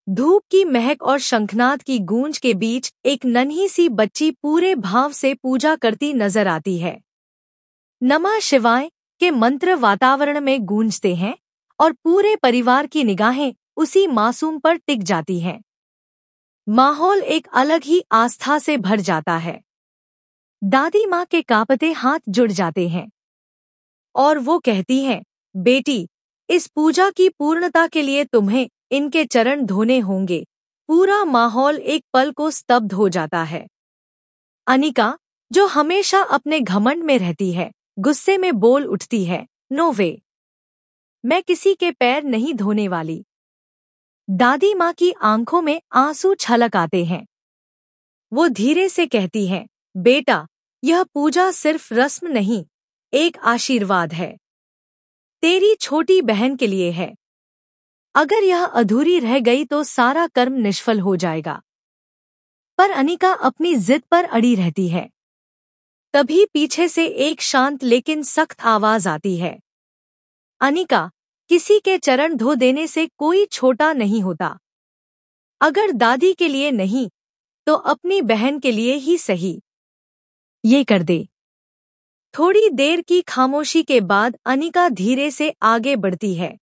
धूप की महक और शंखनाद की गूंज के बीच एक नन्ही सी बच्ची पूरे भाव से पूजा करती नजर आती है। नमः शिवाय के मंत्र वातावरण में गूंजते हैं और पूरे परिवार की निगाहें उसी मासूम पर टिक जाती हैं। माहौल एक अलग ही आस्था से भर जाता है। दादी माँ के कांपते हाथ जुड़ जाते हैं और वो कहती हैं, बेटी, इस पूजा की पूर्णता के लिए तुम्हें इनके चरण धोने होंगे। पूरा माहौल एक पल को स्तब्ध हो जाता है। अनिका, जो हमेशा अपने घमंड में रहती है, गुस्से में बोल उठती है, नो वे, मैं किसी के पैर नहीं धोने वाली। दादी माँ की आंखों में आंसू छलक आते हैं। वो धीरे से कहती हैं, बेटा, यह पूजा सिर्फ रस्म नहीं, एक आशीर्वाद है। तेरी छोटी बहन के लिए है। अगर यह अधूरी रह गई तो सारा कर्म निष्फल हो जाएगा। पर अनिका अपनी जिद पर अड़ी रहती है। तभी पीछे से एक शांत लेकिन सख्त आवाज आती है, अनिका, किसी के चरण धो देने से कोई छोटा नहीं होता। अगर दादी के लिए नहीं तो अपनी बहन के लिए ही सही, ये कर दे। थोड़ी देर की खामोशी के बाद अनिका धीरे से आगे बढ़ती है,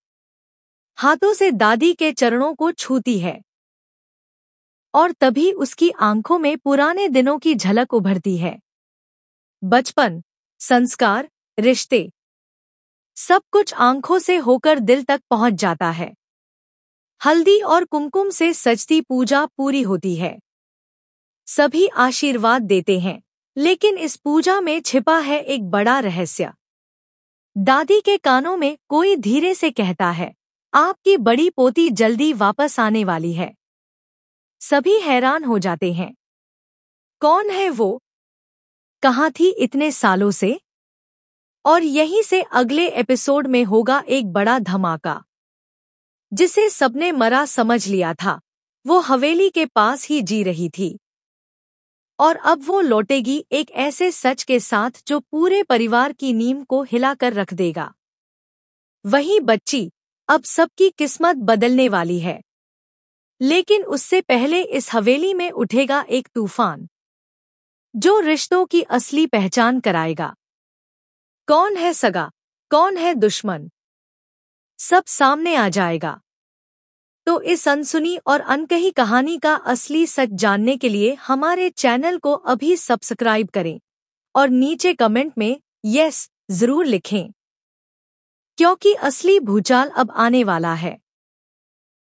हाथों से दादी के चरणों को छूती है और तभी उसकी आंखों में पुराने दिनों की झलक उभरती है। बचपन, संस्कार, रिश्ते, सब कुछ आंखों से होकर दिल तक पहुंच जाता है। हल्दी और कुमकुम से सजती पूजा पूरी होती है। सभी आशीर्वाद देते हैं, लेकिन इस पूजा में छिपा है एक बड़ा रहस्य। दादी के कानों में कोई धीरे से कहता है, आपकी बड़ी पोती जल्दी वापस आने वाली है। सभी हैरान हो जाते हैं। कौन है वो? कहाँ थी इतने सालों से? और यहीं से अगले एपिसोड में होगा एक बड़ा धमाका। जिसे सबने मरा समझ लिया था, वो हवेली के पास ही जी रही थी और अब वो लौटेगी एक ऐसे सच के साथ जो पूरे परिवार की नींव को हिलाकर रख देगा। वही बच्ची अब सबकी किस्मत बदलने वाली है। लेकिन उससे पहले इस हवेली में उठेगा एक तूफान जो रिश्तों की असली पहचान कराएगा। कौन है सगा, कौन है दुश्मन, सब सामने आ जाएगा। तो इस अनसुनी और अनकही कहानी का असली सच जानने के लिए हमारे चैनल को अभी सब्सक्राइब करें और नीचे कमेंट में यस जरूर लिखें, क्योंकि असली भूचाल अब आने वाला है।